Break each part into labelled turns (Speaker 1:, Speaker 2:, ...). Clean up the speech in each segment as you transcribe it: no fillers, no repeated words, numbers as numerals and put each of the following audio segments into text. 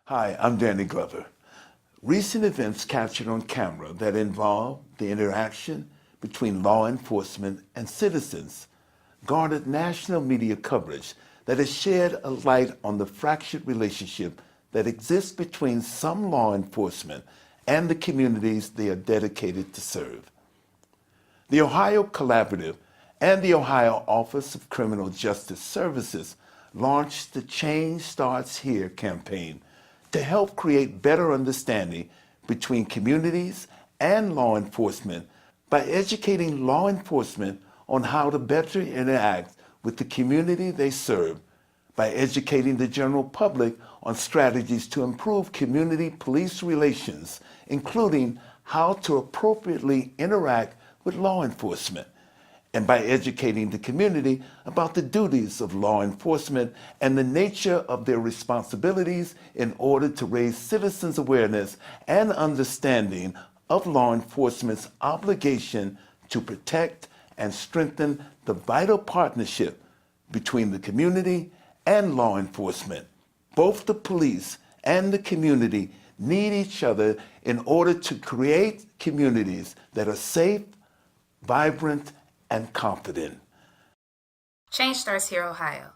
Speaker 1: Hi, I'm Danny Glover. Recent events captured on camera that involve the interaction between law enforcement and citizens garnered national media coverage that has shed a light on the fractured relationship that exists between some law enforcement and the communities they are dedicated to serve. The Ohio Collaborative and the Ohio Office of Criminal Justice Services launched the Change Starts Here campaign to help create better understanding between communities and law enforcement by educating law enforcement on how to better interact with the community they serve, by educating the general public on strategies to improve community police relations, including how to appropriately interact with law enforcement, and by educating the community about the duties of law enforcement and the nature of their responsibilities in order to raise citizens' awareness and understanding of law enforcement's obligation to protect and strengthen the vital partnership between the community and law enforcement. Both the police and the community need each other in order to create communities that are safe, vibrant, and confident.
Speaker 2: Change Starts Here, Ohio,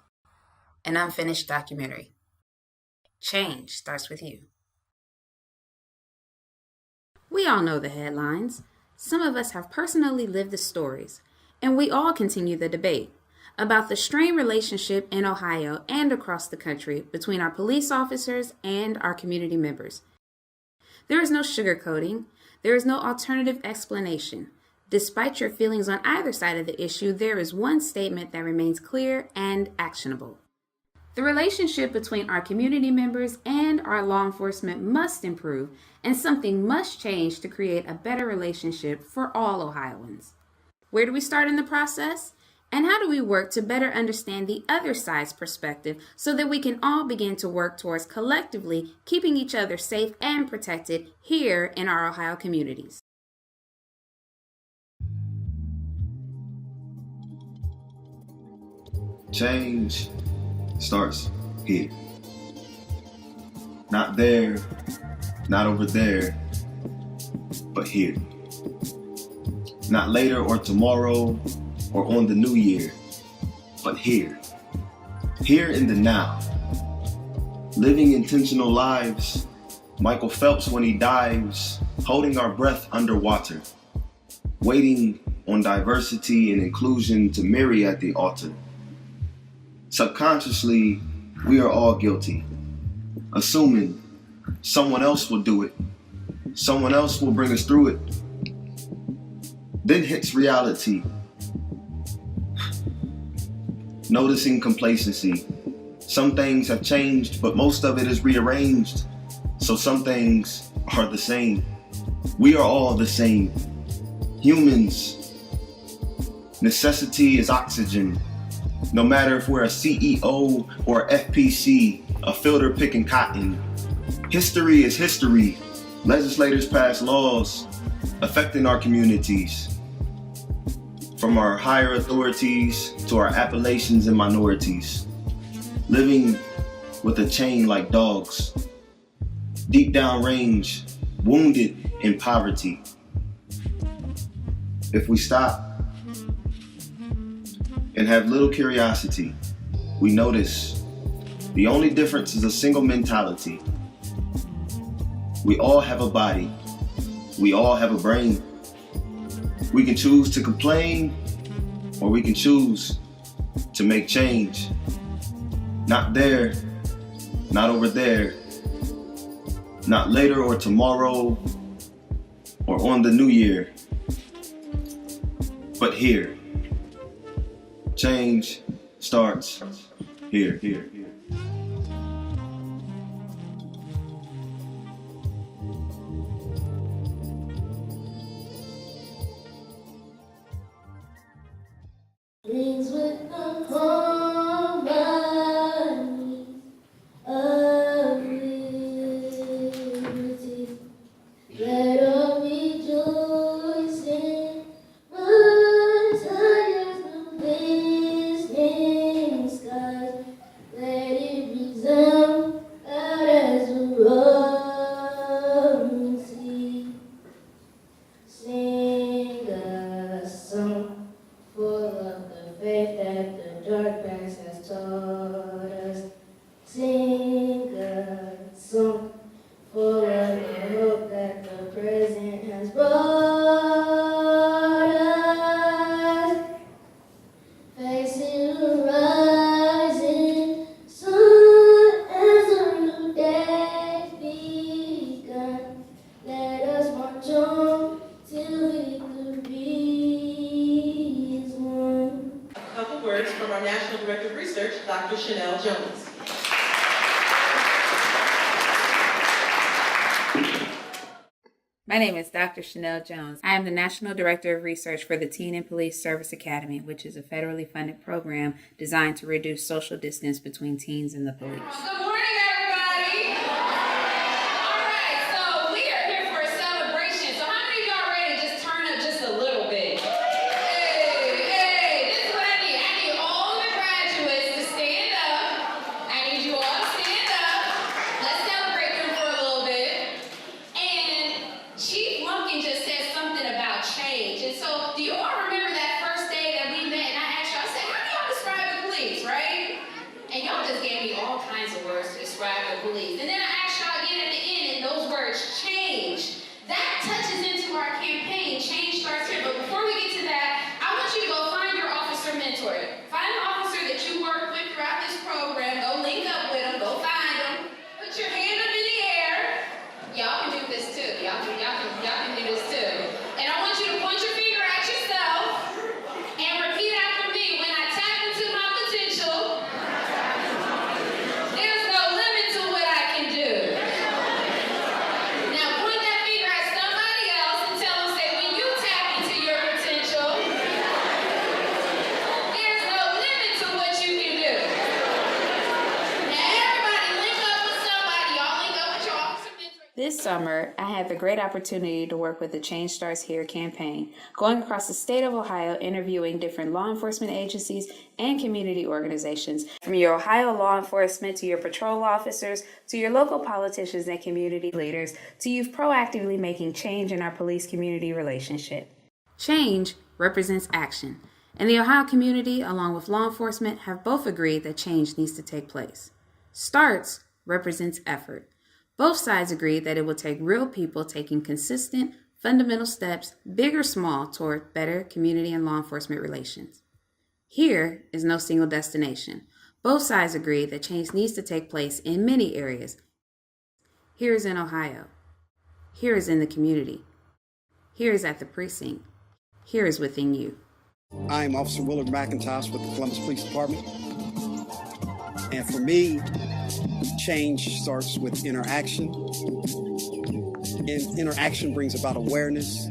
Speaker 2: an unfinished documentary. Change starts with you. We all know the headlines. Some of us have personally lived the stories, and we all continue the debate about the strained relationship in Ohio and across the country between our police officers and our community members. There is no sugarcoating. There is no alternative explanation. Despite your feelings on either side of the issue, there is one statement that remains clear and actionable. The relationship between our community members and our law enforcement must improve, and something must change to create a better relationship for all Ohioans. Where do we start in the process? And how do we work to better understand the other side's perspective so that we can all begin to work towards collectively keeping each other safe and protected here in our Ohio communities?
Speaker 3: Change starts here. Not there, not over there, but here. Not later or tomorrow or on the new year, but here. Here in the now. Living intentional lives, Michael Phelps when he dives, holding our breath underwater, waiting on diversity and inclusion to marry at the altar. Subconsciously, we are all guilty, assuming someone else will do it, someone else will bring us through it. Then hits reality, noticing complacency. Some things have changed, but most of it is rearranged, so some things are the same. We are all the same. Humans. Necessity is oxygen. No matter if we're a CEO or FPC, a filter picking cotton. History is history. Legislators pass laws affecting our communities. From our higher authorities to our appellations and minorities. Living with a chain like dogs. Deep down range, wounded in poverty. If we stop and have little curiosity, we notice the only difference is a single mentality. We all have a body. We all have a brain. We can choose to complain, or we can choose to make change. Not there, not over there, not later or tomorrow, or on the new year, but here. Change starts here.
Speaker 4: Brings with the harmony of liberty. Let all rejoice in the tires of glistening skies. Let Sing a song full of the faith that the dark past has taught us. Sing a song full of the hope that the present has brought us. Facing the rising sun as a new day's begun. Let us march on till victory is won.
Speaker 5: A couple words from our National Director of Research, Dr. Chanel Jones.
Speaker 2: My name is Dr. Chanel Jones. I am the National Director of Research for the Teen and Police Service Academy, which is a federally funded program designed to reduce social distance between teens and the police.
Speaker 6: Good morning, everybody. All right, so we are here for a celebration. So how many of y'all ready to just turn up just a little bit? Hey, this is what I need. I need all the graduates to stand up. I need you all to stand up. Let's celebrate them for a little bit. And Chief Lumpkin just said something about change. And so do you all remember that first day that we met and I asked y'all, I said, how do y'all describe the police, right? And y'all just gave me all kinds of words to describe the police. And then I asked y'all again at the end, and those words change. That touches into our campaign, Change Starts Here. But before we get to that, I want you to go find your officer mentor. Find an officer that you work with throughout this program. Go link up with them. Go find them. Put your hand up in the air. Y'all can do this too. Y'all can do this too. And I want you to point your finger at yourself and repeat after me. When I tap into my potential, there's no limit to what I can do. Now point that finger at somebody else and tell them, say, when you tap into your potential, there's no limit to what you can do. Now everybody link up with somebody. Y'all link up with your officer mentor.
Speaker 2: This summer, I had the great opportunity to work with the Change Starts Here campaign, going across the state of Ohio, interviewing different law enforcement agencies and community organizations, from your Ohio law enforcement to your patrol officers, to your local politicians and community leaders, to you proactively making change in our police-community relationship. Change represents action, and the Ohio community, along with law enforcement, have both agreed that change needs to take place. Starts represents effort. Both sides agree that it will take real people taking consistent, fundamental steps, big or small, toward better community and law enforcement relations. Here is no single destination. Both sides agree that change needs to take place in many areas. Here is in Ohio. Here is in the community. Here is at the precinct. Here is within you.
Speaker 7: I'm Officer Willard McIntosh with the Columbus Police Department. And for me, change starts with interaction. And interaction brings about awareness.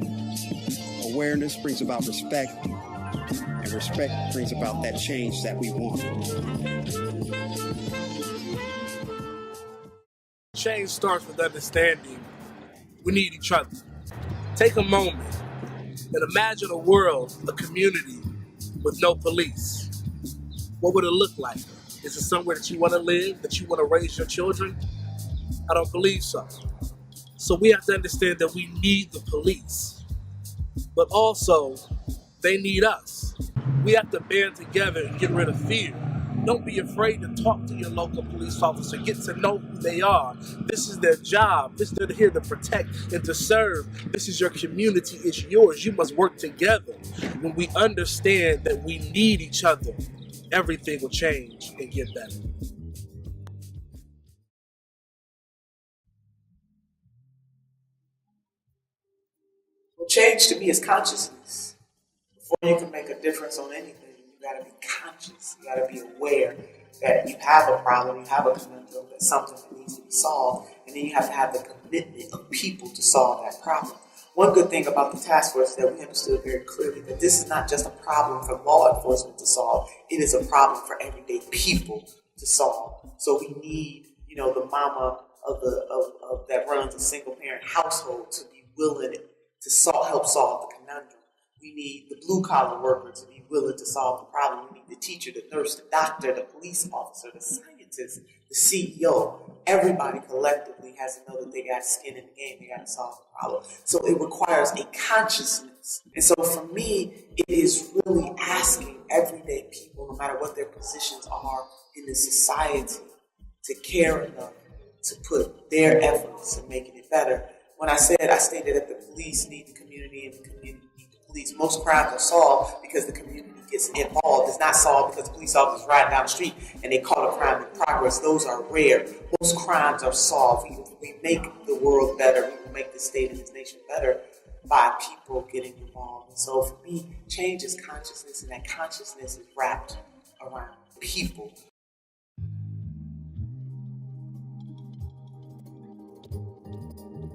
Speaker 7: Awareness brings about respect. And respect brings about that change that we want.
Speaker 8: Change starts with understanding we need each other. Take a moment and imagine a world, a community with no police. What would it look like? Is it somewhere that you want to live, that you want to raise your children? I don't believe so. So we have to understand that we need the police, but also they need us. We have to band together and get rid of fear. Don't be afraid to talk to your local police officer. Get to know who they are. This is their job. They're here to protect and to serve. This is your community. It's yours. You must work together. When we understand that we need each other, everything will change and get better.
Speaker 9: Well, change to me is consciousness. Before you can make a difference on anything, you got to be conscious. You got to be aware that you have a problem, you have a conundrum, that's something that needs to be solved, and then you have to have the commitment of people to solve that problem. One good thing about the task force is that we understood very clearly that this is not just a problem for law enforcement to solve, it is a problem for everyday people to solve. So we need, the mama of that runs a single parent household to be willing to help solve the conundrum. We need the blue collar worker to be willing to solve the problem. We need the teacher, the nurse, the doctor, the police officer, the scientist to the CEO. Everybody collectively has to know that they got skin in the game. They got to solve the problem. So it requires a consciousness. And so for me, it is really asking everyday people, no matter what their positions are in the society, to care enough to put their efforts in making it better. When I stated that the police need the community and the community need the police, most crimes are solved because the community gets involved. It's not solved because police officers riding down the street and they caught a crime in progress. Those are rare. Most crimes are solved. We make the world better. We make the state and this nation better by people getting involved. And so for me, change is consciousness, and that consciousness is wrapped around people.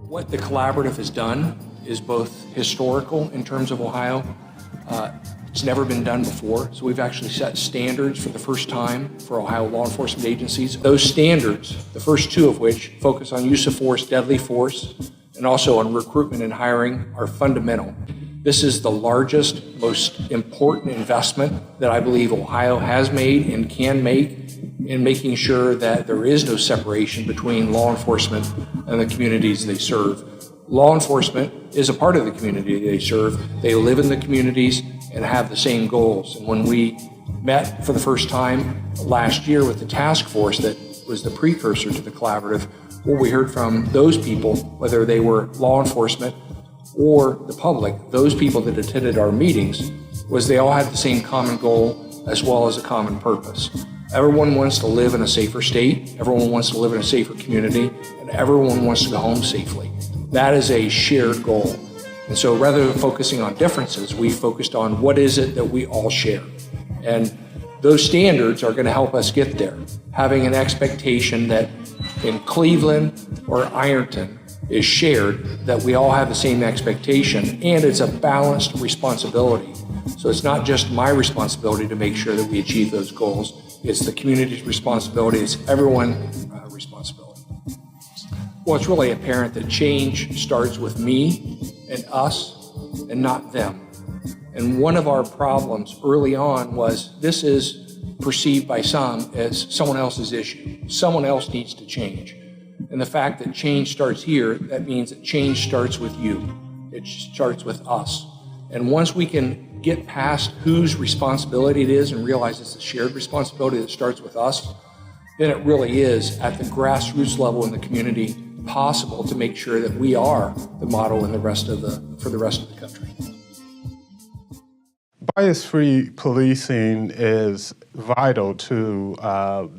Speaker 10: What the collaborative has done is both historical in terms of Ohio. It's never been done before, so we've actually set standards for the first time for Ohio law enforcement agencies. Those standards, the first two of which focus on use of force, deadly force, and also on recruitment and hiring, are fundamental. This is the largest, most important investment that I believe Ohio has made and can make in making sure that there is no separation between law enforcement and the communities they serve. Law enforcement is a part of the community they serve. They live in the communities and have the same goals. And when we met for the first time last year with the task force that was the precursor to the collaborative, what we heard from those people, whether they were law enforcement or the public, those people that attended our meetings, was they all had the same common goal as well as a common purpose. Everyone wants to live in a safer state, everyone wants to live in a safer community, and everyone wants to go home safely. That is a shared goal. And so rather than focusing on differences, we focused on what is it that we all share. And those standards are going to help us get there. Having an expectation that in Cleveland or Ironton is shared, that we all have the same expectation, and it's a balanced responsibility. So it's not just my responsibility to make sure that we achieve those goals. It's the community's responsibility. It's everyone's responsibility. Well, it's really apparent that change starts with me and us and not them. And one of our problems early on was this is perceived by some as someone else's issue. Someone else needs to change. And the fact that change starts here, that means that change starts with you. It starts with us. And once we can get past whose responsibility it is and realize it's a shared responsibility that starts with us, then it really is at the grassroots level in the community possible to make sure that we are the model in for the rest of the country.
Speaker 11: Bias-free policing is vital to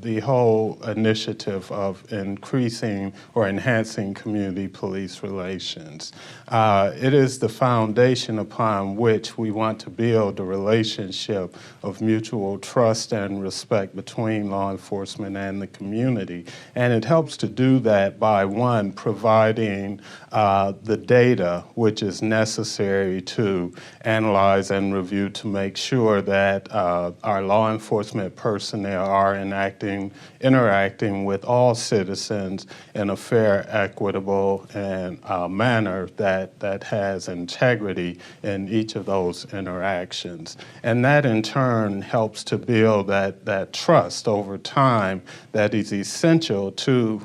Speaker 11: the whole initiative of increasing or enhancing community police relations. It is the foundation upon which we want to build a relationship of mutual trust and respect between law enforcement and the community. And it helps to do that by, one, providing the data which is necessary to analyze and review to make sure that our law enforcement personnel are interacting with all citizens in a fair, equitable, and manner that has integrity in each of those interactions. And that in turn helps to build that trust over time that is essential to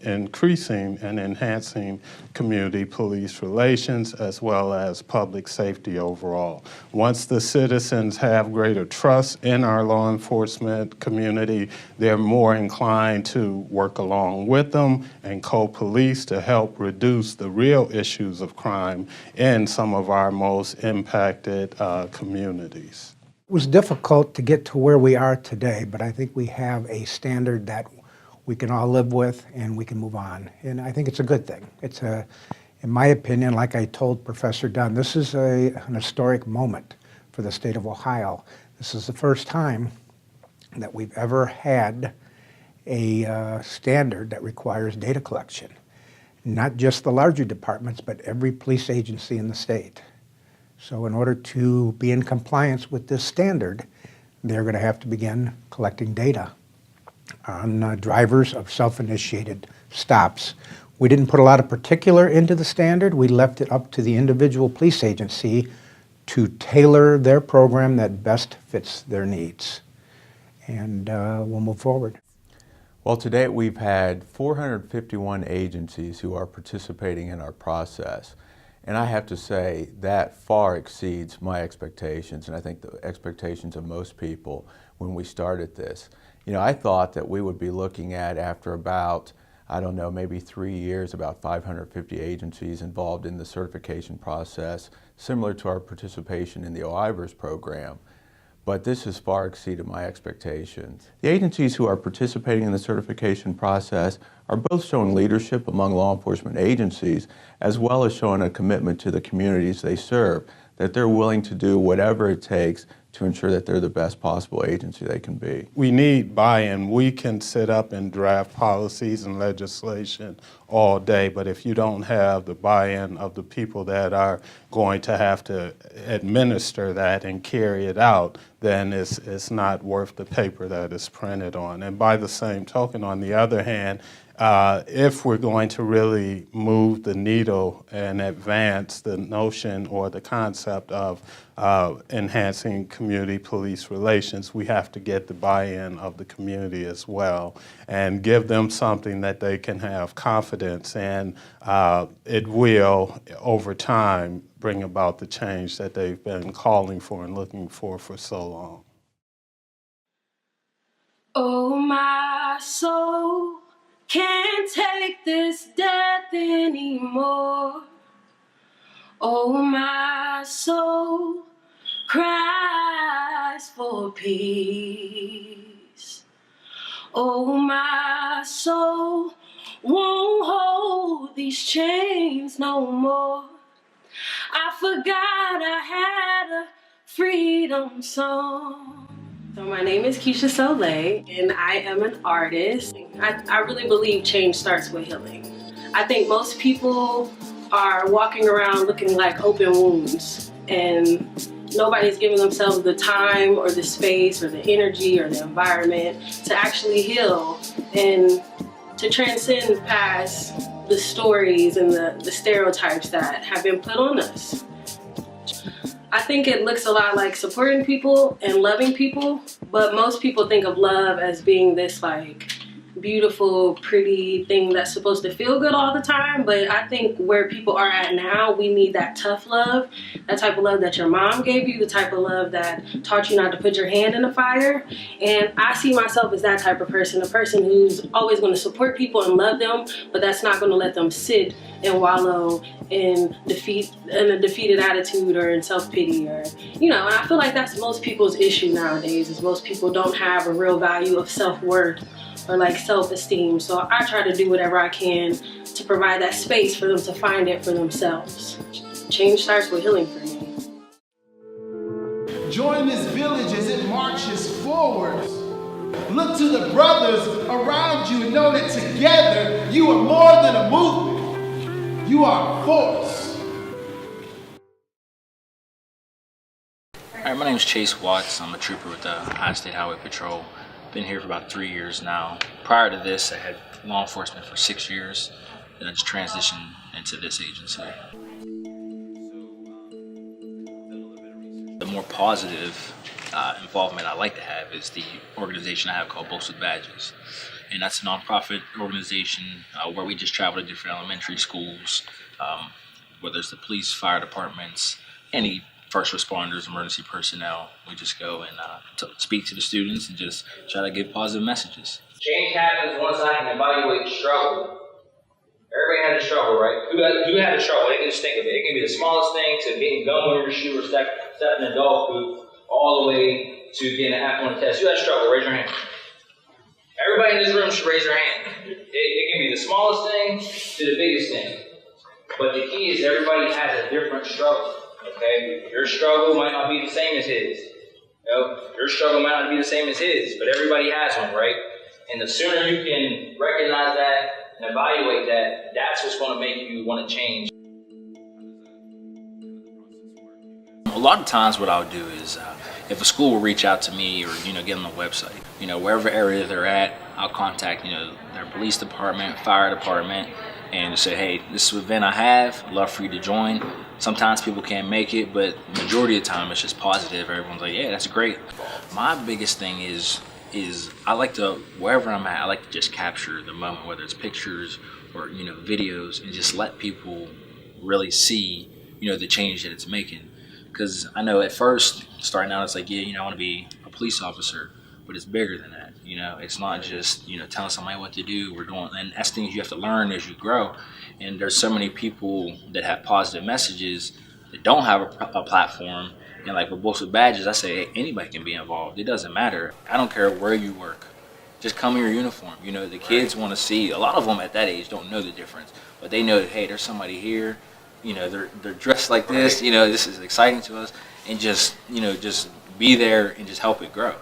Speaker 11: increasing and enhancing community police relations as well as public safety overall. Once the citizens have greater trust in our law enforcement community, they're more inclined to work along with them and co-police to help reduce the real issues of crime in some of our most impacted communities.
Speaker 12: It was difficult to get to where we are today, but I think we have a standard that we can all live with and we can move on. And I think it's a good thing. It's in my opinion, like I told Professor Dunn, this is an historic moment for the state of Ohio. This is the first time that we've ever had a standard that requires data collection. Not just the larger departments, but every police agency in the state. So in order to be in compliance with this standard, they're going to have to begin collecting data on drivers of self-initiated stops. We didn't put a lot of particular into the standard. We left it up to the individual police agency to tailor their program that best fits their needs. And we'll move forward.
Speaker 13: Well, to date we've had 451 agencies who are participating in our process. And I have to say that far exceeds my expectations, and I think the expectations of most people when we started this. You know, I thought that we would be looking at, after about, I don't know, maybe 3 years, about 550 agencies involved in the certification process, similar to our participation in the OIVERS program. But this has far exceeded my expectations. The agencies who are participating in the certification process are both showing leadership among law enforcement agencies, as well as showing a commitment to the communities they serve, that they're willing to do whatever it takes to ensure that they're the best possible agency they can be.
Speaker 11: We need buy-in. We can sit up and draft policies and legislation all day, but if you don't have the buy-in of the people that are going to have to administer that and carry it out, then it's not worth the paper that it's printed on. And by the same token, on the other hand, if we're going to really move the needle and advance the notion or the concept of enhancing community police relations, we have to get the buy-in of the community as well and give them something that they can have confidence in. It will, over time, bring about the change that they've been calling for and looking for so long.
Speaker 14: Oh, my soul can't take this death anymore. Oh, my soul cries for peace. Oh, my soul won't hold these chains no more. I forgot I had a freedom song. So my name is Keisha Soleil, and I am an artist. I really believe change starts with healing. I think most people are walking around looking like open wounds, and nobody's giving themselves the time or the space or the energy or the environment to actually heal and to transcend past the stories and the stereotypes that have been put on us. I think it looks a lot like supporting people and loving people, but most people think of love as being this like beautiful, pretty thing that's supposed to feel good all the time. But I think where people are at now, we need that tough love, that type of love that your mom gave you, the type of love that taught you not to put your hand in the fire. And I see myself as that type of person, a person who's always going to support people and love them, but that's not going to let them sit and wallow in a defeated attitude or in self-pity, or, you know, and I feel like that's most people's issue nowadays, is most people don't have a real value of self-worth or like self-esteem. So I try to do whatever I can to provide that space for them to find it for themselves. Change starts with healing for me.
Speaker 15: Join this village as it marches forward. Look to the brothers around you and know that together you are more than a movement. You are a force.
Speaker 16: All right, my name is Chase Watts. I'm a trooper with the Ohio State Highway Patrol. Been here for about 3 years now. Prior to this, I had law enforcement for 6 years, and I just transitioned into this agency. The more positive involvement I like to have is the organization I have called Boats with Badges. And that's a nonprofit organization where we just travel to different elementary schools, whether it's the police, fire departments, any first responders, emergency personnel. We just go and speak to the students and just try to give positive messages.
Speaker 17: Change happens once I can evaluate the struggle. Everybody had a struggle, right? Who had a struggle? They can just think of it. It can be the smallest thing to getting gum in your shoe or stepping in a dog poop, all the way to getting an apple on a test. Who had a struggle? Raise your hand. Everybody in this room should raise their hand. It can be the smallest thing to the biggest thing. But the key is everybody has a different struggle. Okay? Your struggle might not be the same as his. You know, your struggle might not be the same as his, but everybody has one, right? And the sooner you can recognize that and evaluate that, that's what's going to make you want to change.
Speaker 16: A lot of times what I'll do is if a school will reach out to me or, get on the website, wherever area they're at, I'll contact, their police department, fire department, and say, hey, this is an event I have, I'd love for you to join. Sometimes people can't make it, but the majority of the time it's just positive. Everyone's like, yeah, that's great. My biggest thing is is I like to, wherever I'm at, I like to just capture the moment, whether it's pictures or, videos, and just let people really see, the change that it's making. Because I know at first, starting out, it's like, I want to be a police officer, but it's bigger than that. It's not just, telling somebody what to do. We're doing, and that's things you have to learn as you grow. And there's so many people that have positive messages that don't have a platform. And like with Books with Badges, I say, hey, anybody can be involved. It doesn't matter. I don't care where you work. Just come in your uniform. The kids want to see. A lot of them at that age don't know the difference, but they know that, hey, there's somebody here. They're dressed like this. This is exciting to us, and just just be there and just help it grow.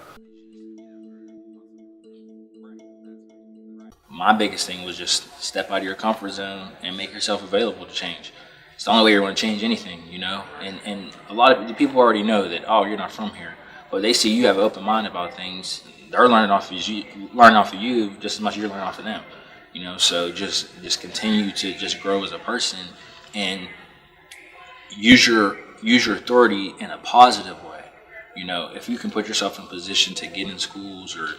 Speaker 16: My biggest thing was just step out of your comfort zone and make yourself available to change. It's the only way you're going to change anything, And a lot of the people already know that, oh, you're not from here, but they see you have an open mind about things. They're learning off of you just as much as you're learning off of them, So just continue to just grow as a person and use your authority in a positive way. If you can put yourself in a position to get in schools or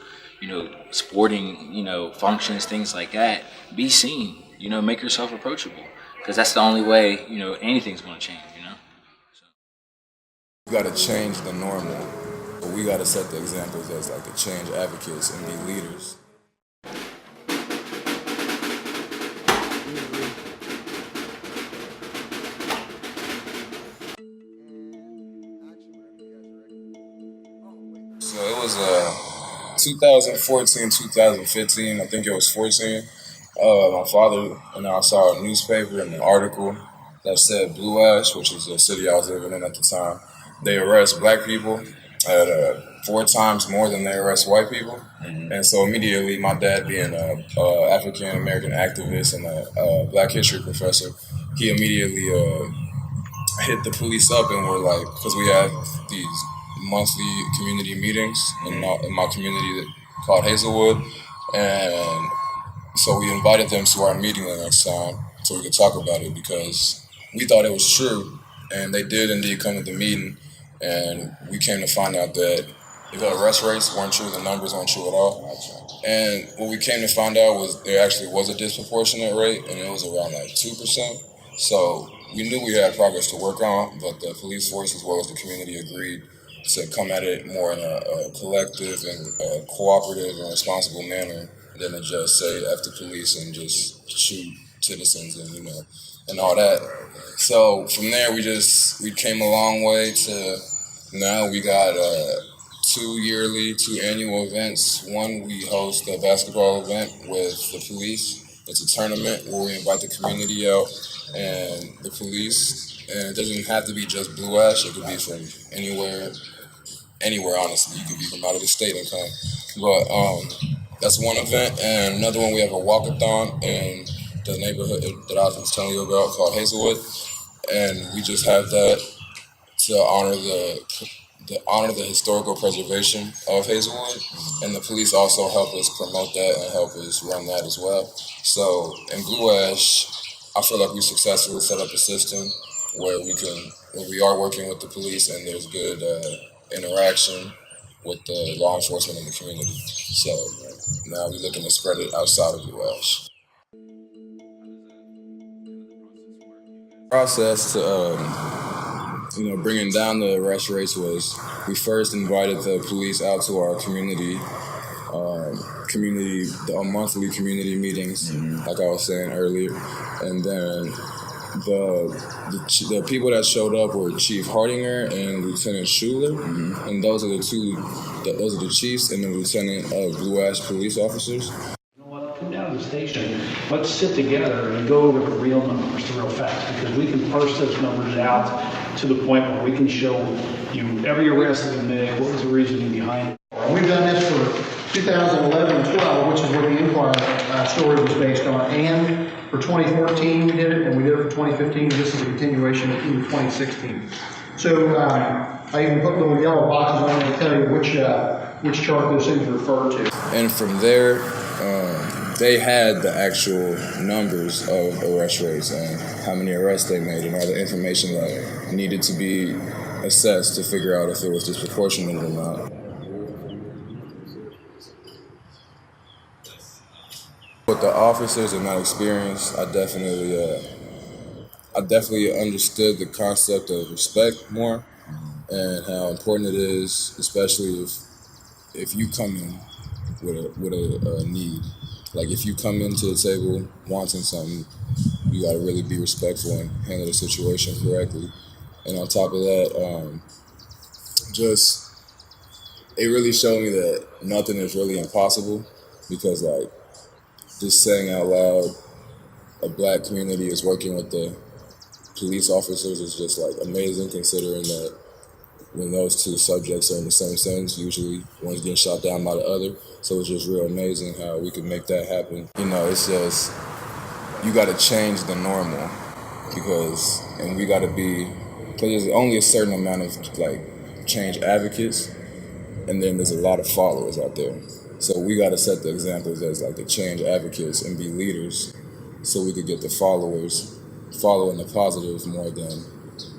Speaker 16: sporting, functions, things like that, be seen, make yourself approachable, because that's the only way, anything's going to change,
Speaker 18: We got to change the normal, but we got to set the examples as like the change advocates and be leaders. So it was 2014, 2015, I think it was 14. My father and I saw a newspaper and an article that said Blue Ash, which is the city I was living in at the time, they arrest black people at 4 times more than they arrest white people. And so immediately, my dad being an African-American activist and a Black history professor, he immediately hit the police up and were like, because we have these monthly community meetings in my community called Hazelwood, and so we invited them to our meeting the next time so we could talk about it, because we thought it was true, and they did indeed come to the meeting, and we came to find out that the arrest rates weren't true, the numbers weren't true at all. And what we came to find out was there actually was a disproportionate rate, and it was around like 2%. So we knew we had progress to work on, but the police force as well as the community agreed to come at it more in a collective and a cooperative and responsible manner than to just say F the police and just shoot citizens and and all that. So from there we came a long way to now we got 2 annual events. One, we host a basketball event with the police. It's a tournament where we invite the community out and the police. And it doesn't have to be just Blue Ash. It could be from anywhere, honestly. You could be from out of the state and come. But that's one event. And another one, we have a walkathon in the neighborhood that I was telling you about called Hazelwood. And we just have that to honor the historical preservation of Hazelwood, and the police also help us promote that and help us run that as well. So in Blue Ash, I feel like we successfully set up a system where we are working with the police and there's good interaction with the law enforcement in the community. So now we're looking to spread it outside of Blue Ash. Process to bringing down the arrest rates was we first invited the police out to our the monthly community meetings, like I was saying earlier, and then the people that showed up were Chief Hardinger and Lieutenant Schuler, and those are the chiefs and the lieutenant of Blue Ash police officers.
Speaker 19: Come down to the station, let's sit together and go over the real numbers, the real facts, because we can parse those numbers out to the point where we can show you every arrest that we made, what was the reasoning behind it.
Speaker 20: We've done this for 2011 and 12, which is what the Inquirer story was based on, and for 2014 we did it, and we did it for 2015, and this is a continuation of 2016. So I even put little yellow boxes on it to tell you which chart those things refer to.
Speaker 18: And from there, they had the actual numbers of arrest rates and how many arrests they made and all the information that needed to be assessed to figure out if it was disproportionate or not. With the officers and my experience, I definitely understood the concept of respect more and how important it is, especially if you come in with a need. Like if you come into the table wanting something, you got to really be respectful and handle the situation correctly. And on top of that, it really showed me that nothing is really impossible, because like just saying out loud, a black community is working with the police officers is just like amazing, considering that when those two subjects are in the same sentence, usually one's getting shot down by the other. So it's just real amazing how we can make that happen. You know, it's just, you got to change the normal, because there's only a certain amount of like change advocates, and then there's a lot of followers out there. So we got to set the examples as like the change advocates and be leaders, so we could get the followers following the positives more than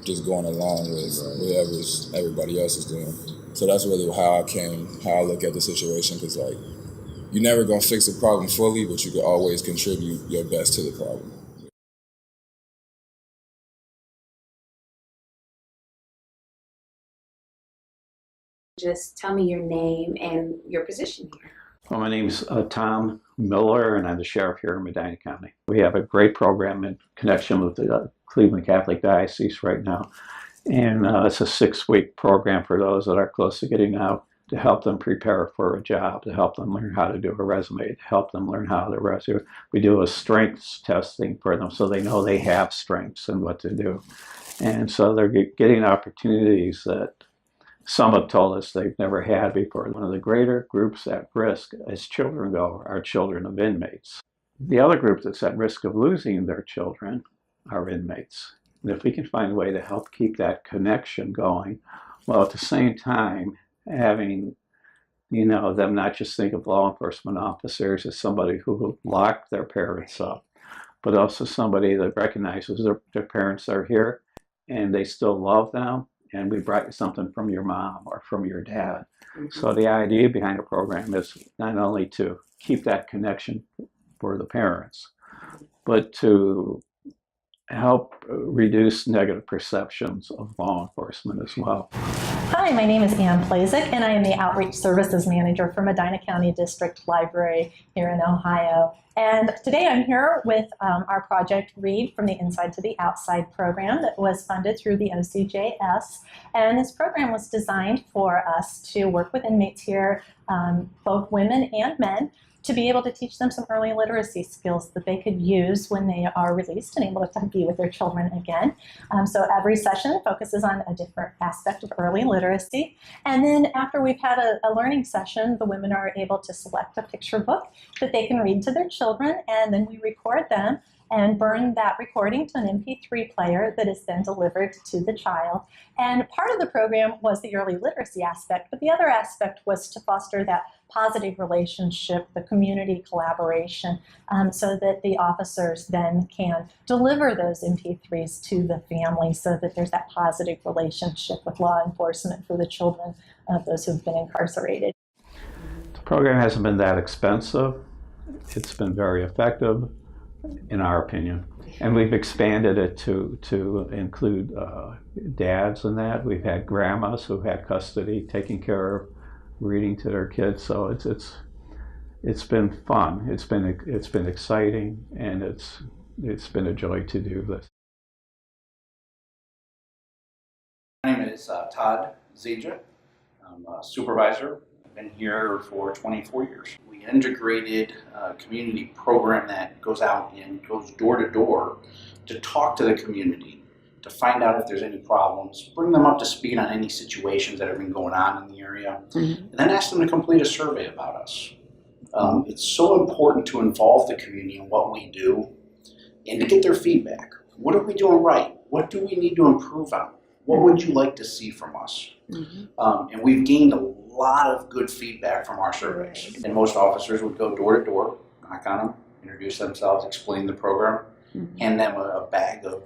Speaker 18: just going along with whatever everybody else is doing. So that's really how I look at the situation, because like you're never gonna fix a problem fully, but you can always contribute your best to the problem.
Speaker 2: Just tell me your name and your position here.
Speaker 21: Well, my name's Tom Miller, and I'm the sheriff here in Medina County. We have a great program in connection with the Cleveland Catholic Diocese right now. And it's a 6-week program for those that are close to getting out, to help them prepare for a job, to help them learn how to do a resume, to help them learn how to resume. We do a strengths testing for them so they know they have strengths and what to do. And so they're getting opportunities that some have told us they've never had before. One of the greater groups at risk as children go are children of inmates. The other group that's at risk of losing their children are inmates. And if we can find a way to help keep that connection going, while at the same time having, them not just think of law enforcement officers as somebody who locked their parents up, but also somebody that recognizes their parents are here and they still love them, and we brought you something from your mom or from your dad. Mm-hmm. So the idea behind the program is not only to keep that connection for the parents, but to help reduce negative perceptions of law enforcement as well.
Speaker 22: Hi, my name is Ann Plazik, and I am the Outreach Services Manager for Medina County District Library here in Ohio. And today I'm here with our Project Read from the Inside to the Outside program that was funded through the OCJS. And this program was designed for us to work with inmates here, both women and men, to be able to teach them some early literacy skills that they could use when they are released and able to be with their children again. So every session focuses on a different aspect of early literacy. And then after we've had a learning session, the women are able to select a picture book that they can read to their children, and then we record them and burn that recording to an MP3 player that is then delivered to the child. And part of the program was the early literacy aspect, but the other aspect was to foster that positive relationship, the community collaboration, so that the officers then can deliver those MP3s to the family so that there's that positive relationship with law enforcement for the children of those who've been incarcerated.
Speaker 21: The program hasn't been that expensive. It's been very effective, in our opinion. And we've expanded it to include dads and that. We've had grandmas who had custody, taking care of reading to their kids. So it's been fun. It's been exciting, and it's been a joy to do this.
Speaker 23: My name is Todd Zedra. I'm a supervisor. I've been here for 24 years. We integrated a community program that goes out and goes door to door to talk to the community, to find out if there's any problems, bring them up to speed on any situations that have been going on in the area, and then ask them to complete a survey about us. It's so important to involve the community in what we do and to get their feedback. What are we doing right? What do we need to improve on? What would you like to see from us? And we've gained a lot of good feedback from our surveys. And most officers would go door to door, knock on them, introduce themselves, explain the program, hand them a bag of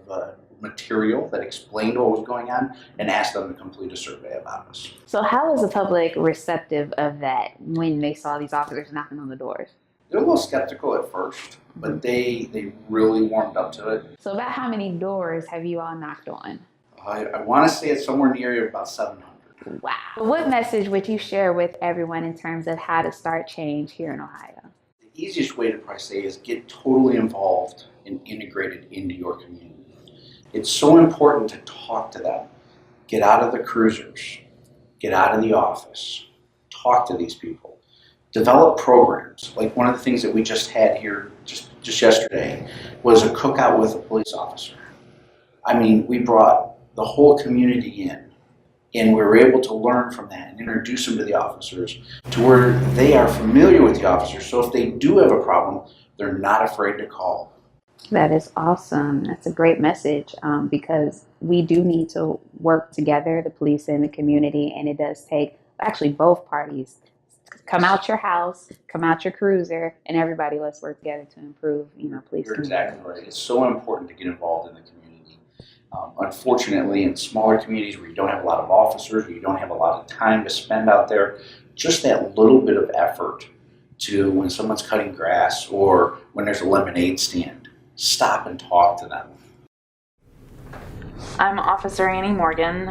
Speaker 23: material that explained what was going on, and ask them to complete a survey about us.
Speaker 24: So how was the public receptive of that when they saw these officers knocking on the doors?
Speaker 23: They're a little skeptical at first, but they really warmed up to it.
Speaker 2: So about how many doors have you all knocked on?
Speaker 23: I want to say it's somewhere in the area of about 700.
Speaker 2: Wow. What message would you share with everyone in terms of how to start change here in Ohio?
Speaker 23: The easiest way to probably say is get totally involved and integrated into your community. It's so important to talk to them. Get out of the cruisers. Get out of the office. Talk to these people. Develop programs. Like one of the things that we just had here just yesterday was a cookout with a police officer. I mean, we brought the whole community in, and we were able to learn from that and introduce them to the officers to where they are familiar with the officers. So if they do have a problem, they're not afraid to call.
Speaker 2: That is awesome. That's a great message because we do need to work together, the police and the community, and it does take actually both parties. Come out your house, come out your cruiser, and everybody let's work together to improve, police.
Speaker 23: You're exactly right. It's so important to get involved in the community. Unfortunately, in smaller communities where you don't have a lot of officers, where you don't have a lot of time to spend out there, just that little bit of effort to when someone's cutting grass or when there's a lemonade stand, stop and talk to them.
Speaker 1: I'm Officer Annie Morgan.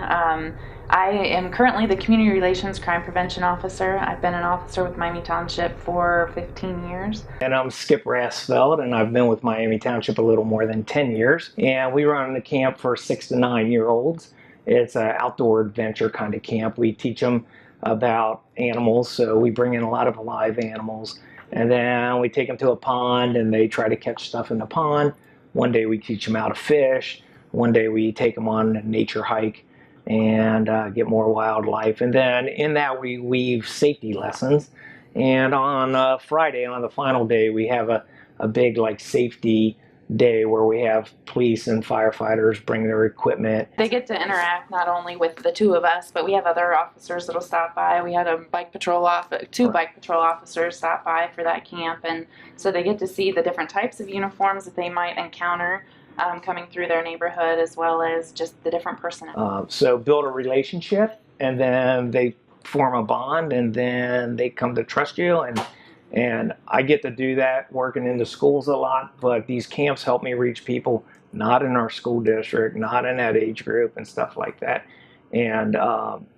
Speaker 1: I am currently the Community Relations Crime Prevention Officer. I've been an officer with Miami Township for 15 years.
Speaker 3: And I'm Skip Rasfeld, and I've been with Miami Township a little more than 10 years. And we run a camp for 6 to 9-year-olds. It's an outdoor adventure kind of camp. We teach them about animals, so we bring in a lot of live animals. And then we take them to a pond, and they try to catch stuff in the pond. One day we teach them how to fish. One day we take them on a nature hike and get more wildlife. And then in that we weave safety lessons. And on Friday, on the final day, we have a big safety day where we have police and firefighters bring their equipment.
Speaker 1: They get to interact not only with the two of us, but we have other officers that'll stop by. We had two bike patrol officers stop by for that camp, and so they get to see the different types of uniforms that they might encounter coming through their neighborhood, as well as just the different personnel.
Speaker 3: So build a relationship, and then they form a bond, and then they come to trust you. And I get to do that working in the schools a lot, but these camps help me reach people not in our school district, not in that age group and stuff like that. And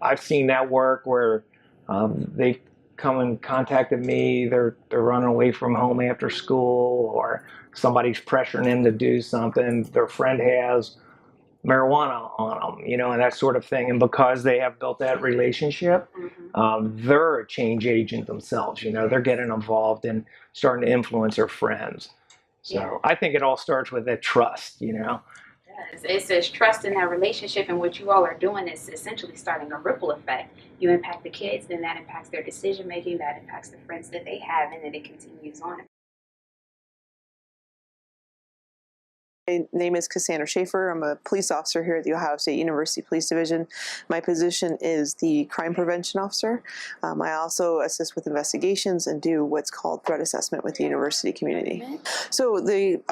Speaker 3: I've seen that work where they've come and contacted me, they're running away from home after school, or somebody's pressuring them to do something, their friend has marijuana on them, and that sort of thing. And because they have built that relationship, they're a change agent themselves. They're getting involved and starting to influence their friends. So I think it all starts with that trust,
Speaker 2: It says trust in that relationship, and what you all are doing is essentially starting a ripple effect. You impact the kids, then that impacts their decision making, that impacts the friends that they have, and then it continues on.
Speaker 4: My name is Cassandra Schaefer. I'm a police officer here at the Ohio State University Police Division. My position is the crime prevention officer. I also assist with investigations and do what's called threat assessment with the university community. So the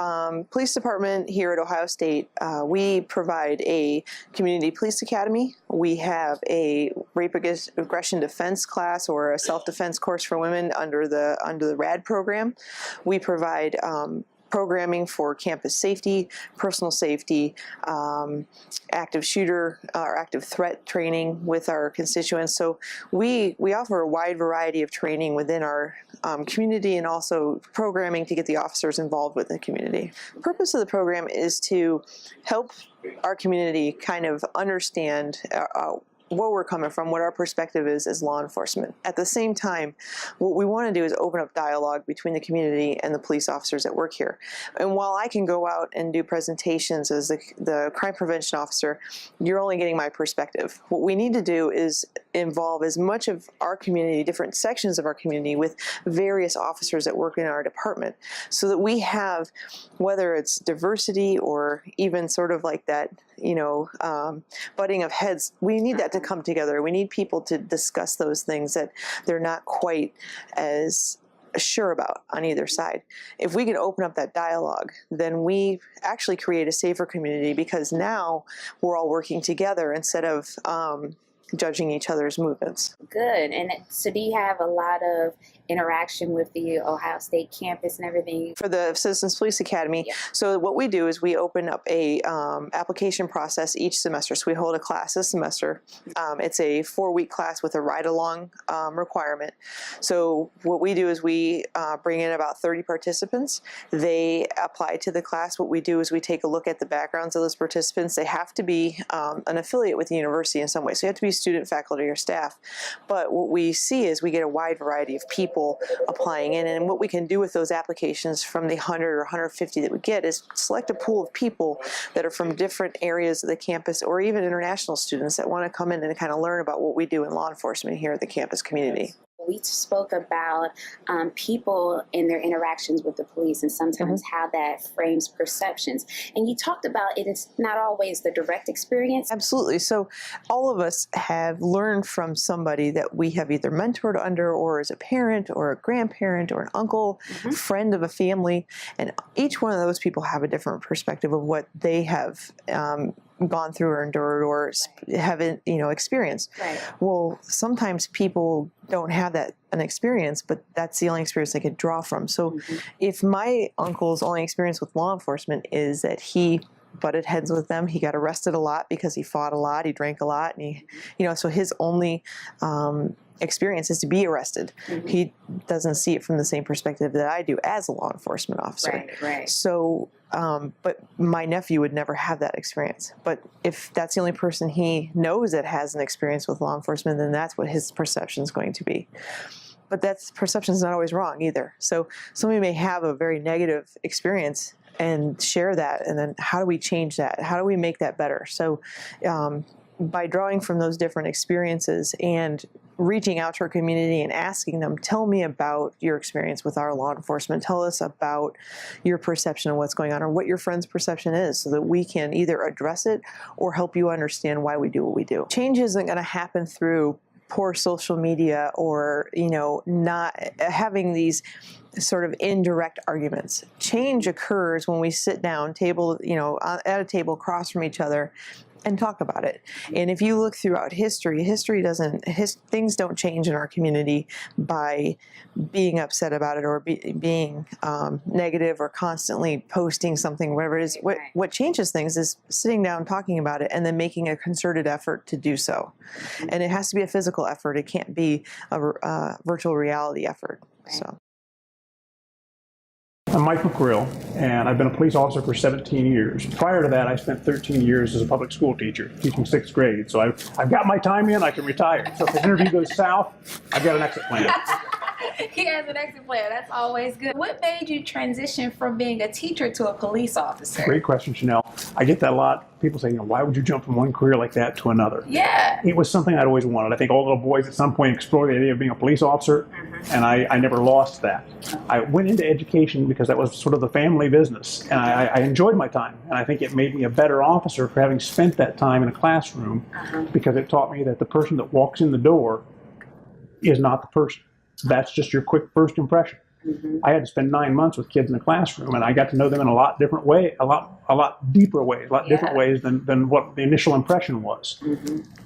Speaker 4: police department here at Ohio State, we provide a community police academy. We have a rape aggression defense class or a self-defense course for women under the RAD program. We provide programming for campus safety, personal safety, active shooter or active threat training with our constituents. So we offer a wide variety of training within our community, and also programming to get the officers involved with the community. The purpose of the program is to help our community kind of understand where we're coming from, what our perspective is as law enforcement. At the same time, what we want to do is open up dialogue between the community and the police officers that work here. And while I can go out and do presentations as the crime prevention officer, you're only getting my perspective. What we need to do is involve as much of our community, different sections of our community, with various officers that work in our department, so that we have, whether it's diversity or even sort of like that, butting of heads, we need that to come together. We need people to discuss those things that they're not quite as sure about on either side. If we can open up that dialogue, then we actually create a safer community, because now we're all working together instead of judging each other's movements.
Speaker 2: Good. And so do you have a lot of interaction with the Ohio State campus and everything?
Speaker 4: For the Citizens Police Academy, so what we do is we open up a application process each semester. So we hold a class this semester. It's a 4-week class with a ride-along requirement. So what we do is we bring in about 30 participants. They apply to the class. What we do is we take a look at the backgrounds of those participants. They have to be an affiliate with the university in some way. So you have to be student, faculty, or staff. But what we see is we get a wide variety of people applying in, and what we can do with those applications from the 100 or 150 that we get is select a pool of people that are from different areas of the campus, or even international students that want to come in and kind of learn about what we do in law enforcement here at the campus community.
Speaker 2: We spoke about people and their interactions with the police and sometimes how that frames perceptions. And you talked about it's not always the direct experience.
Speaker 4: Absolutely. So all of us have learned from somebody that we have either mentored under, or as a parent or a grandparent or an uncle, friend of a family. And each one of those people have a different perspective of what they have gone through or endured or haven't, experienced.
Speaker 2: Right.
Speaker 4: Well, sometimes people don't have an experience, but that's the only experience they could draw from. So if my uncle's only experience with law enforcement is that he butted heads with them, he got arrested a lot because he fought a lot, he drank a lot, and so his only experience is to be arrested. He doesn't see it from the same perspective that I do as a law enforcement officer.
Speaker 2: Right.
Speaker 4: So, but my nephew would never have that experience. But if that's the only person he knows that has an experience with law enforcement, then that's what his perception is going to be. But that perception is not always wrong either. So somebody may have a very negative experience and share that, and then how do we change that? How do we make that better? So by drawing from those different experiences and reaching out to our community and asking them, tell me about your experience with our law enforcement. Tell us about your perception of what's going on, or what your friend's perception is, so that we can either address it or help you understand why we do what we do. Change isn't going to happen through poor social media or, not having these sort of indirect arguments. Change occurs when we sit down at a table across from each other and talk about it. And if you look throughout history things don't change in our community by being upset about it or being negative or constantly posting something, whatever it is. What changes things is sitting down, talking about it, and then making a concerted effort to do so. And it has to be a physical effort. It can't be a virtual reality effort. So.
Speaker 5: I'm Mike McGrill, and I've been a police officer for 17 years. Prior to that, I spent 13 years as a public school teacher, teaching 6th grade. So I've got my time in, I can retire. So if the interview goes south, I've got an exit plan.
Speaker 2: He has an exit plan. That's always good. What made you transition from being a teacher to a police officer?
Speaker 5: Great question, Chanel. I get that a lot. People say, why would you jump from one career like that to another?
Speaker 2: Yeah.
Speaker 5: It was something I'd always wanted. I think all little boys at some point explore the idea of being a police officer, and I never lost that. I went into education because that was sort of the family business, and I enjoyed my time, and I think it made me a better officer for having spent that time in a classroom, because it taught me that the person that walks in the door is not the person. That's just your quick first impression. I had to spend 9 months with kids in the classroom, and I got to know them in a lot different way, a lot deeper ways, different ways than what the initial impression was.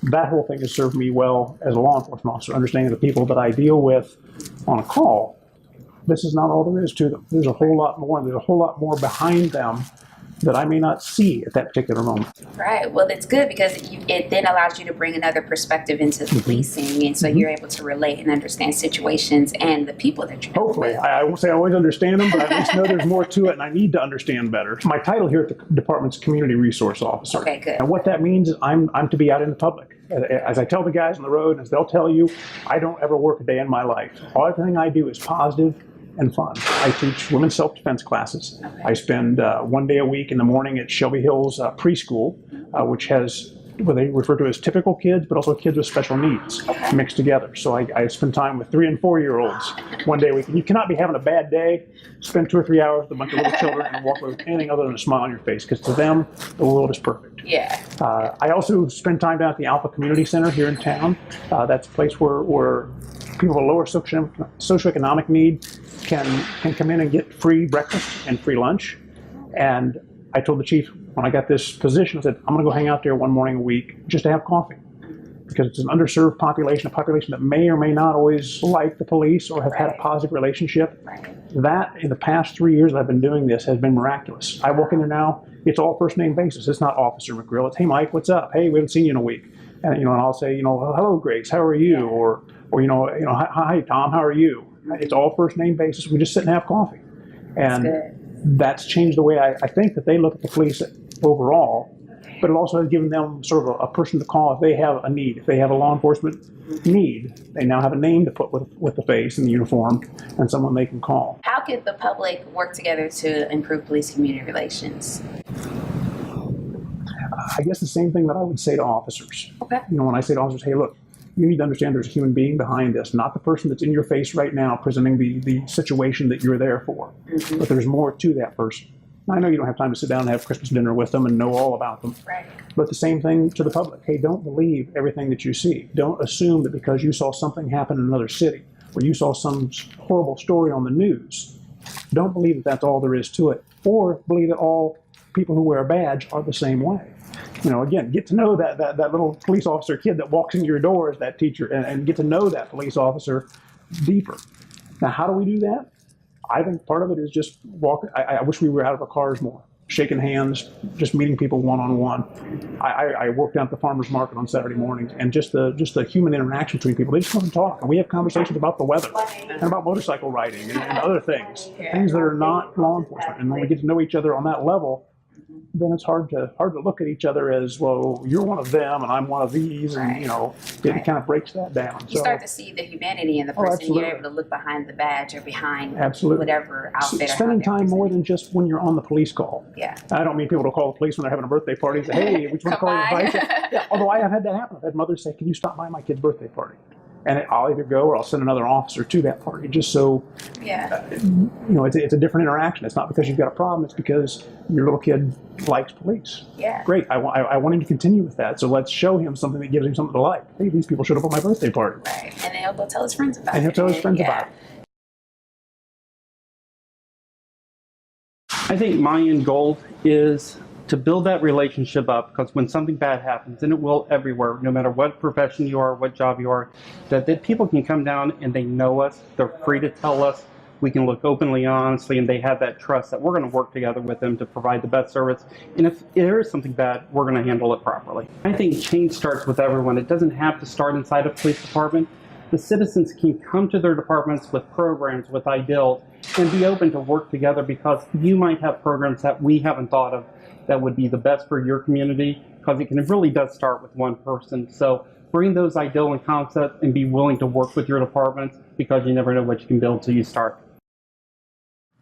Speaker 5: That whole thing has served me well as a law enforcement officer, understanding the people that I deal with on a call. This is not all there is to them. There's a whole lot more, and there's a whole lot more behind them that I may not see at that particular moment.
Speaker 2: Right. Well, it's good because it then allows you to bring another perspective into policing, and so you're able to relate and understand situations and the people that you're
Speaker 5: Hopefully. I won't say I always understand them, but I at least know there's more to it, and I need to understand better. My title here at the department's Community Resource Officer.
Speaker 2: Okay, good.
Speaker 5: And what that means is I'm to be out in the public. As I tell the guys on the road, as they'll tell you, I don't ever work a day in my life. Everything I do is positive and fun. I teach women's self-defense classes. I spend 1 day a week in the morning at Shelby Hills preschool, which has what they refer to as typical kids, but also kids with special needs mixed together. So I spend time with 3- and 4-year-olds 1 day a week. And you cannot be having a bad day, spend 2 or 3 hours with a bunch of little children and walk away with anything other than a smile on your face, because to them, the world is perfect.
Speaker 2: Yeah.
Speaker 5: I also spend time down at the Alpha Community Center here in town. That's a place where people with lower socioeconomic need can come in and get free breakfast and free lunch. And I told the chief when I got this position, I said, I'm going to go hang out there 1 morning a week just to have coffee. because it's an underserved population, a population that may or may not always like the police or have had a positive relationship. That, in the past 3 years that I've been doing this, has been miraculous. I walk in there now, it's all first name basis. It's not Officer McGrill. It's, hey, Mike, what's up? Hey, we haven't seen you in a week. And, and I'll say, hello, Grace, how are you? Or hi, Tom, how are you? It's all first name basis. We just sit and have coffee. And that's changed the way I think that they look at the police overall. But it also has given them sort of a person to call if they have a need. If they have a law enforcement need, they now have a name to put with the face and the uniform and someone they can call.
Speaker 2: How could the public work together to improve police-community relations?
Speaker 5: I guess the same thing that I would say to officers.
Speaker 2: Okay.
Speaker 5: When I say to officers, hey, look, you need to understand there's a human being behind this, not the person that's in your face right now presenting the situation that you're there for. Mm-hmm. But there's more to that person. I know you don't have time to sit down and have Christmas dinner with them and know all about them.
Speaker 2: Right.
Speaker 5: But the same thing to the public. Hey, don't believe everything that you see. Don't assume that because you saw something happen in another city or you saw some horrible story on the news, don't believe that that's all there is to it. Or believe that all people who wear a badge are the same way. Again, get to know that little police officer kid that walks in your door as that teacher and get to know that police officer deeper. Now, how do we do that? I think part of it is just walking. I wish we were out of our cars more, shaking hands, just meeting people one-on-one. I worked down at the farmer's market on Saturday mornings, and just the human interaction between people. They just come and talk, and we have conversations about the weather and about motorcycle riding and other things that are not law enforcement. And when we get to know each other on that level, then it's hard to look at each other as, well, you're one of them and I'm one of these, and it kind of breaks that down.
Speaker 2: You start to see the humanity in the person. You're able to look behind the badge or behind whatever outfit.
Speaker 5: Spending time more than just when you're on the police call.
Speaker 2: Yeah.
Speaker 5: I don't mean people to call the police when they're having a birthday party and say, hey, we just want to call you advice. Yeah, although I have had that happen. I've had mothers say, can you stop by my kid's birthday party? And I'll either go or I'll send another officer to that party, just so, it's a different interaction. It's not because you've got a problem. It's because your little kid likes police.
Speaker 2: Yeah.
Speaker 5: Great. I want him to continue with that. So let's show him something that gives him something to like. Hey, these people showed up at my birthday party.
Speaker 2: Right. And then he'll go tell his friends about it.
Speaker 5: And he'll tell his friends about it.
Speaker 6: I think my end goal is to build that relationship up, because when something bad happens, and it will everywhere, no matter what profession you are, what job you are, that people can come down and they know us, they're free to tell us, we can look openly, honestly, and they have that trust that we're going to work together with them to provide the best service. And if there is something bad, we're going to handle it properly. I think change starts with everyone. It doesn't have to start inside a police department. The citizens can come to their departments with programs, with ideals, and be open to work together, because you might have programs that we haven't thought of that would be the best for your community, because it really does start with one person. So bring those ideal and concepts and be willing to work with your departments, because you never know what you can build till you start.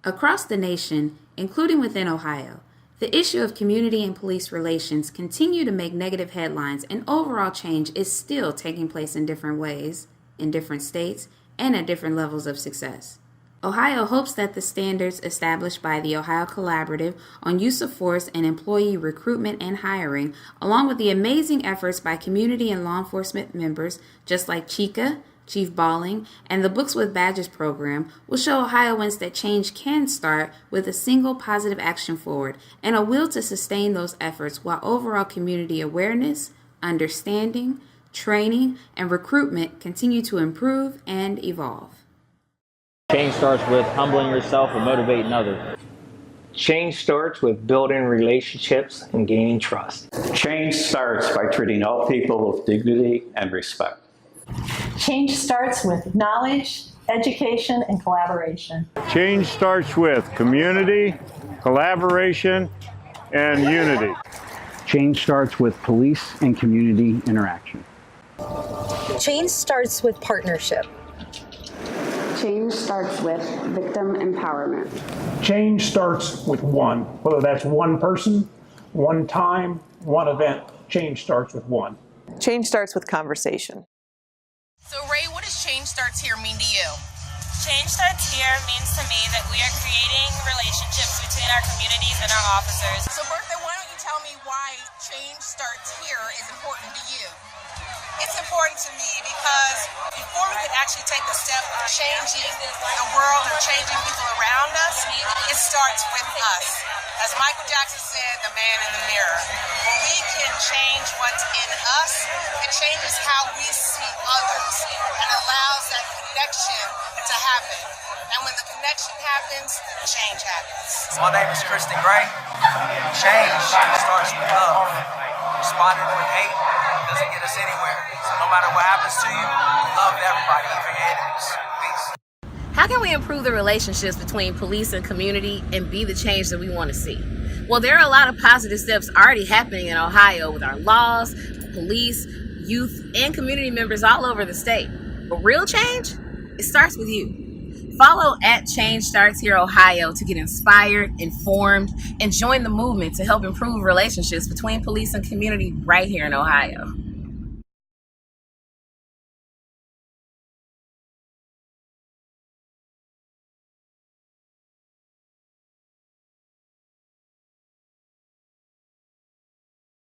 Speaker 2: Across the nation, including within Ohio, the issue of community and police relations continue to make negative headlines, and overall change is still taking place in different ways, in different states, and at different levels of success. Ohio hopes that the standards established by the Ohio Collaborative on use of force and employee recruitment and hiring, along with the amazing efforts by community and law enforcement members, just like Chica, Chief Balling, and the Books with Badges program, will show Ohioans that change can start with a single positive action forward and a will to sustain those efforts, while overall community awareness, understanding, training, and recruitment continue to improve and evolve.
Speaker 7: Change starts with humbling yourself and motivating others.
Speaker 3: Change starts with building relationships and gaining trust.
Speaker 21: Change starts by treating all people with dignity and respect.
Speaker 22: Change starts with knowledge, education, and collaboration.
Speaker 8: Change starts with community, collaboration, and unity.
Speaker 24: Change starts with police and community interaction.
Speaker 25: Change starts with partnership.
Speaker 26: Change starts with victim empowerment.
Speaker 5: Change starts with one, whether that's one person, one time, one event. Change starts with one.
Speaker 4: Change starts with conversation.
Speaker 27: So Ray, what does change starts here mean to you? Change starts here means to me that we are creating relationships between our communities and our officers. So Bertha, why don't you tell me why change starts here is important to you?
Speaker 28: It's important to me because before we could actually take the step of changing the world or changing people around us, it starts with us. As Michael Jackson said, the man in the mirror. When we can change what's in us, it changes how we see others and allows that connection to happen. And when the connection happens, change happens.
Speaker 9: My name is Kristen Gray. Change starts with love. Responding with hate doesn't get us anywhere. So no matter what happens to you, love everybody, even your enemies. Peace.
Speaker 10: How can we improve the relationships between police and community and be the change that we want to see? Well, there are a lot of positive steps already happening in Ohio with our laws, police, youth, and community members all over the state. But real change, it starts with you. Follow at Change Starts Here Ohio to get inspired, informed, and join the movement to help improve relationships between police and community right here in Ohio.